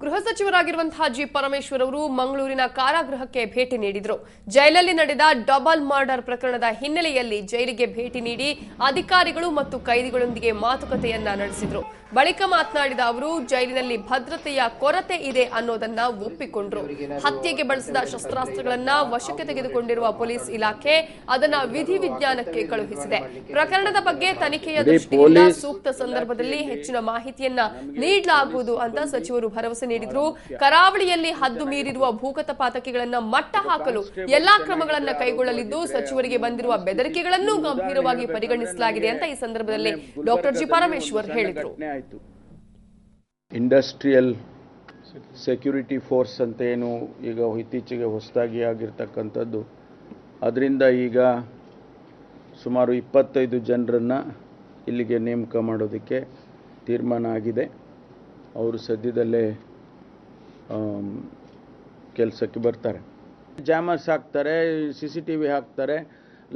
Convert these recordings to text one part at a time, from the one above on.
ಗೃಹ ಸಚಿವರಾಗಿರುವಂತಹ ಜಿ ಪರಮೇಶ್ವರ್ ಅವರು ಮಂಗಳೂರಿನ ಕಾರಾಗೃಹಕ್ಕೆ ಭೇಟಿ ನೀಡಿದರು. ಜೈಲಲ್ಲಿ ನಡೆದ ಡಬಲ್ ಮರ್ಡರ್ ಪ್ರಕರಣದ ಹಿನ್ನೆಲೆಯಲ್ಲಿ ಜೈಲಿಗೆ ಭೇಟಿ ನೀಡಿ ಅಧಿಕಾರಿಗಳು ಮತ್ತು ಕೈದಿಗಳೊಂದಿಗೆ ಮಾತುಕತೆಯನ್ನ ನಡೆಸಿದರು. ಬಳಿಕ ಮಾತನಾಡಿದ ಅವರು ಜೈಲಿನಲ್ಲಿ ಭದ್ರತೆಯ ಕೊರತೆ ಇದೆ ಅನ್ನೋದನ್ನ ಒಪ್ಪಿಕೊಂಡ್ರು. ಹತ್ಯೆಗೆ ಬಳಸಿದ ಶಸ್ತ್ರಾಸ್ತ್ರಗಳನ್ನ ವಶಕ್ಕೆ ತೆಗೆದುಕೊಂಡಿರುವ ಪೊಲೀಸ್ ಇಲಾಖೆ ಅದನ್ನ ವಿಧಿವಿಜ್ಞಾನಕ್ಕೆ ಕಳುಹಿಸಿದೆ. ಪ್ರಕರಣದ ಬಗ್ಗೆ ತನಿಖೆಯ ದೃಷ್ಟಿಯಿಂದ ಸೂಕ್ತ ಸಂದರ್ಭದಲ್ಲಿ ಹೆಚ್ಚಿನ ಮಾಹಿತಿಯನ್ನ ನೀಡಲಾಗುವುದು ಅಂತ ಸಚಿವರು ಭರವಸೆ ನೀಡಿದ್ರು. ಕರಾವಳಿಯಲ್ಲಿ ಹದ್ದು ಮೀರಿರುವ ಭೂಗತ ಪಾತಕಿಗಳನ್ನ ಮಟ್ಟ ಹಾಕಲು ಎಲ್ಲಾ ಕ್ರಮಗಳನ್ನ ಕೈಗೊಳ್ಳಲಿದ್ದು ಸಚಿವರಿಗೆ ಬಂದಿರುವ ಬೆದರಿಕೆಗಳನ್ನು ಗಂಭೀರವಾಗಿ ಪರಿಗಣಿಸಲಾಗಿದೆ ಅಂತ ಈ ಸಂದರ್ಭದಲ್ಲಿ ಡಾಕ್ಟರ್ ಜಿ ಪರಮೇಶ್ವರ್ ಹೇಳಿದರು. ಇಂಡಸ್ಟ್ರಿಯಲ್ ಸೆಕ್ಯೂರಿಟಿ ಫೋರ್ಸ್ ಅಂತ ಏನು ಈಗ ಇತ್ತೀಚೆಗೆ ಹೊಸದಾಗಿ ಆಗಿರ್ತಕ್ಕಂಥದ್ದು, ಅದರಿಂದ ಈಗ ಸುಮಾರು 25 ಜನರನ್ನು ಇಲ್ಲಿಗೆ ನೇಮಕ ಮಾಡೋದಕ್ಕೆ ತೀರ್ಮಾನ ಆಗಿದೆ. ಅವರು ಸದ್ಯದಲ್ಲೇ ಕೆಲಸಕ್ಕೆ ಬರ್ತಾರೆ. ಜಾಮರ್ಸ್ ಹಾಕ್ತಾರೆ, CCTV ಹಾಕ್ತಾರೆ,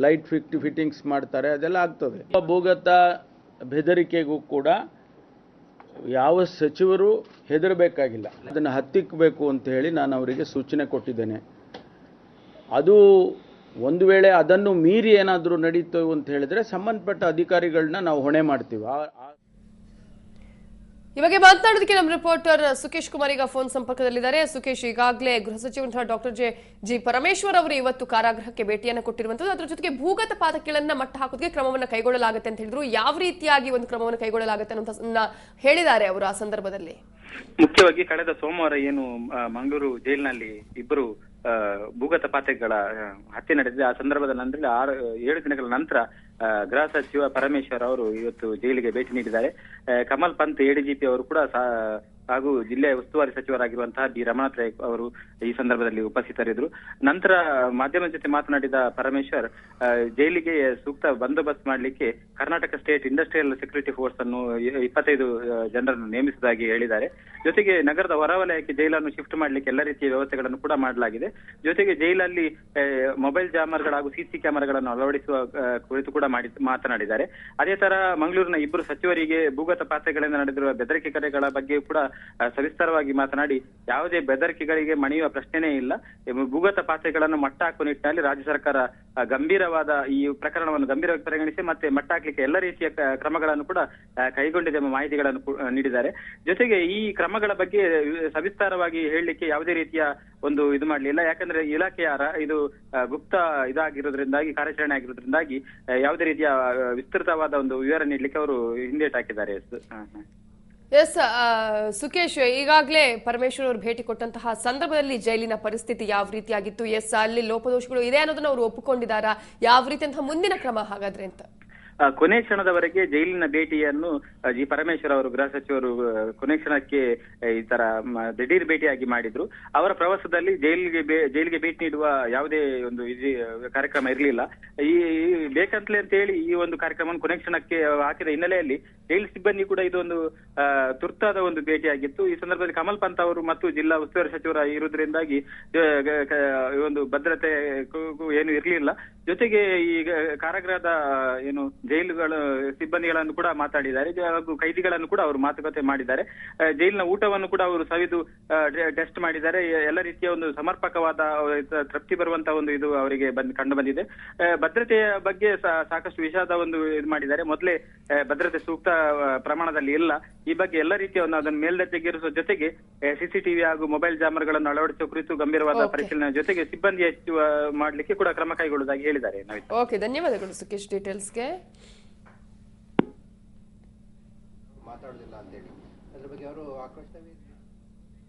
ಲೈಟ್ ಫಿಟ್ಟಿಂಗ್ಸ್ ಮಾಡ್ತಾರೆ, ಅದೆಲ್ಲ ಆಗ್ತದೆ. ಭೂಗತ ಬೆದರಿಕೆಗೂ ಕೂಡ ಯಾವ ಸಚಿವರು ಹೆದರಬೇಕಾಗಿಲ್ಲ. ಅದನ್ನು ಹತ್ತಿಕ್ಕಬೇಕು ಅಂತ ಹೇಳಿ ನಾನು ಅವರಿಗೆ ಸೂಚನೆ ಕೊಟ್ಟಿದ್ದೇನೆ. ಅದು ಒಂದು ವೇಳೆ ಅದನ್ನು ಮೀರಿ ಏನಾದರೂ ನಡೀತು ಅಂತ ಹೇಳಿದ್ರೆ ಸಂಬಂಧಪಟ್ಟ ಅಧಿಕಾರಿಗಳನ್ನ ನಾವು ಹೊಣೆ ಮಾಡ್ತೀವಿ. ಇವಾಗ ಮಾತನಾಡೋದಕ್ಕೆ ನಮ್ಮ ರಿಪೋರ್ಟರ್ ಸುಕೇಶ್ ಕುಮಾರ್ ಈಗ ಫೋನ್ ಸಂಪರ್ಕದಲ್ಲಿದ್ದಾರೆ. ಸುಕೇಶ್, ಈಗಾಗಲೇ ಗೃಹ ಸಚಿವ ಡಾಕ್ಟರ್ ಜಿ ಪರಮೇಶ್ವರ್ ಅವರು ಇವತ್ತು ಕಾರಾಗೃಹಕ್ಕೆ ಭೇಟಿಯನ್ನು ಕೊಟ್ಟಿರುವಂತದ್ದು, ಅದರ ಜೊತೆಗೆ ಭೂಗತ ಪಾತಕಿಗಳನ್ನ ಮಟ್ಟ ಹಾಕೋದಕ್ಕೆ ಕ್ರಮವನ್ನು ಕೈಗೊಳ್ಳಲಾಗುತ್ತೆ ಅಂತ ಹೇಳಿದ್ರು. ಯಾವ ರೀತಿಯಾಗಿ ಒಂದು ಕ್ರಮವನ್ನು ಕೈಗೊಳ್ಳಲಾಗುತ್ತೆ ಅಂತ ಹೇಳಿದ್ದಾರೆ ಅವರು ಆ ಸಂದರ್ಭದಲ್ಲಿ? ಮುಖ್ಯವಾಗಿ ಕಳೆದ ಸೋಮವಾರ ಏನು ಮಂಗಳೂರು ಜೈಲಿನಲ್ಲಿ ಇಬ್ಬರು ಭೂಗತ ಪಾತಕಿಗಳ ಹತ್ಯೆ ನಡೆದಿದೆ. ಆ ಸಂದರ್ಭದ ನಂತರ 7 ದಿನಗಳ ನಂತರ ಗೃಹ ಸಚಿವ ಪರಮೇಶ್ವರ್ ಅವರು ಇವತ್ತು ಜೈಲಿಗೆ ಭೇಟಿ ನೀಡಿದ್ದಾರೆ. ಕಮಲ್ ಪಂತ್ ADGP ಅವರು ಕೂಡ ಹಾಗೂ ಜಿಲ್ಲೆಯ ಉಸ್ತುವಾರಿ ಸಚಿವರಾಗಿರುವಂತಹ ಬಿ ರಮನಾಥ್ ರೈ ಅವರು ಈ ಸಂದರ್ಭದಲ್ಲಿ ಉಪಸ್ಥಿತರಿದ್ದರು. ನಂತರ ಮಾಧ್ಯಮದ ಜೊತೆ ಮಾತನಾಡಿದ ಪರಮೇಶ್ವರ್ ಜೈಲಿಗೆ ಸೂಕ್ತ ಬಂದೋಬಸ್ತ್ ಮಾಡಲಿಕ್ಕೆ Karnataka state industrial security force ಅನ್ನು 25 ಜನರನ್ನು ನೇಮಿಸುವುದಾಗಿ ಹೇಳಿದ್ದಾರೆ. ಜೊತೆಗೆ ನಗರದ ಹೊರವಲಯಕ್ಕೆ ಜೈಲನ್ನು ಶಿಫ್ಟ್ ಮಾಡಲಿಕ್ಕೆ ಎಲ್ಲ ರೀತಿಯ ವ್ಯವಸ್ಥೆಗಳನ್ನು ಕೂಡ ಮಾಡಲಾಗಿದೆ. ಜೊತೆಗೆ ಜೈಲಲ್ಲಿ ಮೊಬೈಲ್ ಜಾಮರ್ಗಳು ಹಾಗೂ CC ಕ್ಯಾಮೆರಾಗಳನ್ನು ಅಳವಡಿಸುವ ಕುರಿತು ಕೂಡ ಮಾತನಾಡಿದ್ದಾರೆ. ಅದೇ ತರ ಮಂಗಳೂರಿನ ಇಬ್ಬರು ಸಚಿವರಿಗೆ ಭೂಗತ ಪಾತ್ರಗಳಿಂದ ನಡೆದಿರುವ ಬೆದರಿಕೆ ಕರೆಗಳ ಬಗ್ಗೆ ಕೂಡ ಸವಿಸ್ತಾರವಾಗಿ ಮಾತನಾಡಿ ಯಾವುದೇ ಬೆದರಿಕೆಗಳಿಗೆ ಮಣಿಯುವ ಪ್ರಶ್ನೆನೇ ಇಲ್ಲ. ಭೂಗತ ಪಾತ್ರೆಗಳನ್ನು ಮಟ್ಟ ಹಾಕುವ ನಿಟ್ಟಿನಲ್ಲಿ ರಾಜ್ಯ ಸರ್ಕಾರ ಗಂಭೀರವಾದ ಈ ಪ್ರಕರಣವನ್ನು ಗಂಭೀರವಾಗಿ ಪರಿಗಣಿಸಿ ಮತ್ತೆ ಮಟ್ಟ ಹಾಕಲಿಕ್ಕೆ ಎಲ್ಲ ರೀತಿಯ ಕ್ರಮಗಳನ್ನು ಕೂಡ ಕೈಗೊಂಡಿದೆ ಎಂಬ ಮಾಹಿತಿಗಳನ್ನು ನೀಡಿದ್ದಾರೆ. ಜೊತೆಗೆ ಈ ಕ್ರಮಗಳ ಬಗ್ಗೆ ಸವಿಸ್ತಾರವಾಗಿ ಹೇಳಲಿಕ್ಕೆ ಯಾವುದೇ ರೀತಿಯ ಒಂದು ಇದು ಮಾಡಲಿಲ್ಲ. ಯಾಕಂದ್ರೆ ಇಲಾಖೆಯ ಇದು ಗುಪ್ತ ಇದಾಗಿರೋದ್ರಿಂದಾಗಿ, ಕಾರ್ಯಾಚರಣೆ ಆಗಿರೋದ್ರಿಂದಾಗಿ ಯಾವುದೇ ರೀತಿಯ ವಿಸ್ತೃತವಾದ ಒಂದು ವಿವರ ನೀಡಲಿಕ್ಕೆ ಅವರು ಹಿಂದೇಟು ಹಾಕಿದ್ದಾರೆ. ಎಸ್ ಸುಕೇಶ್, ಈಗಾಗಲೇ ಪರಮೇಶ್ವರ್ ಅವರು ಭೇಟಿ ಕೊಟ್ಟಂತಹ ಸಂದರ್ಭದಲ್ಲಿ ಜೈಲಿನ ಪರಿಸ್ಥಿತಿ ಯಾವ ರೀತಿಯಾಗಿತ್ತು? ಎಸ್, ಅಲ್ಲಿ ಲೋಪದೋಷಗಳು ಇದೆ ಅನ್ನೋದನ್ನ ಅವರು ಒಪ್ಪಿಕೊಂಡಿದ್ದಾರಾ? ಯಾವ ರೀತಿಯಂತಹ ಮುಂದಿನ ಕ್ರಮ ಹಾಗಾದ್ರೆ ಅಂತ? ಕೊನೆ ಕ್ಷಣದವರೆಗೆ ಜೈಲಿನ ಭೇಟಿಯನ್ನು ಜಿ ಪರಮೇಶ್ವರ್ ಅವರು ಗೃಹ ಸಚಿವರು ಕೊನೆ ಕ್ಷಣಕ್ಕೆ ಈ ತರ ದಿಢೀರ್ ಭೇಟಿಯಾಗಿ ಮಾಡಿದ್ರು. ಅವರ ಪ್ರವಾಸದಲ್ಲಿ ಜೈಲಿಗೆ ಭೇಟಿ ನೀಡುವ ಯಾವುದೇ ಒಂದು ಕಾರ್ಯಕ್ರಮ ಇರಲಿಲ್ಲ. ಈ ಬೇಕಂತಲೇ ಅಂತ ಹೇಳಿ ಈ ಒಂದು ಕಾರ್ಯಕ್ರಮವನ್ನು ಕೊನೆ ಕ್ಷಣಕ್ಕೆ ಹಾಕಿದ ಹಿನ್ನೆಲೆಯಲ್ಲಿ ಜೈಲು ಸಿಬ್ಬಂದಿ ಕೂಡ ಇದೊಂದು ತುರ್ತಾದ ಒಂದು ಭೇಟಿಯಾಗಿತ್ತು. ಈ ಸಂದರ್ಭದಲ್ಲಿ ಕಮಲ್ ಪಂತ್ ಅವರು ಮತ್ತು ಜಿಲ್ಲಾ ಉಸ್ತುವಾರಿ ಸಚಿವರ ಇರುವುದರಿಂದಾಗಿ ಒಂದು ಭದ್ರತೆ ಏನು ಇರಲಿಲ್ಲ. ಜೊತೆಗೆ ಈ ಕಾರಾಗೃಹದ ಏನು ಜೈಲುಗಳ ಸಿಬ್ಬಂದಿಗಳನ್ನು ಕೂಡ ಮಾತಾಡಿದ್ದಾರೆ ಹಾಗೂ ಕೈದಿಗಳನ್ನು ಕೂಡ ಅವರು ಮಾತುಕತೆ ಮಾಡಿದ್ದಾರೆ. ಜೈಲಿನ ಊಟವನ್ನು ಕೂಡ ಅವರು ಸವಿದು ಟೆಸ್ಟ್ ಮಾಡಿದ್ದಾರೆ. ಎಲ್ಲ ರೀತಿಯ ಒಂದು ಸಮರ್ಪಕವಾದ ತೃಪ್ತಿ ಬರುವಂತಹ ಒಂದು ಇದು ಅವರಿಗೆ ಕಂಡು ಬಂದಿದೆ. ಭದ್ರತೆಯ ಬಗ್ಗೆ ಸಾಕಷ್ಟು ವಿಷಾದ ಒಂದು ಇದು ಮಾಡಿದ್ದಾರೆ. ಮೊದಲೇ ಭದ್ರತೆ ಸೂಕ್ತ ಪ್ರಮಾಣದಲ್ಲಿ ಇಲ್ಲ. ಈ ಬಗ್ಗೆ ಎಲ್ಲ ರೀತಿಯ ಅದನ್ನು ಮೇಲ್ದರ್ಜೆಗೇರಿಸುವ ಜೊತೆಗೆ CCTV ಹಾಗೂ ಮೊಬೈಲ್ ಜಾಮರ್ಗಳನ್ನು ಅಳವಡಿಸುವ ಕುರಿತು ಗಂಭೀರವಾದ ಪರಿಶೀಲನೆ ಜೊತೆಗೆ ಸಿಬ್ಬಂದಿ ಹೆಚ್ಚುವ ಮಾಡಲಿಕ್ಕೆ ಕೂಡ ಕ್ರಮ ಕೈಗೊಳ್ಳುವುದಾಗಿ ಹೇಳಿದ್ದಾರೆ. ಓಕೆ, ಧನ್ಯವಾದಗಳು ಸುಕೇಶ್ ಡೀಟೇಲ್ಸ್ಗೆ. ಮಾತಾಡೋದಿಲ್ಲ ಅಂತ ಹೇಳಿ ಅದ್ರ ಬಗ್ಗೆ ಅವರು ಆಕ್ರೋಶ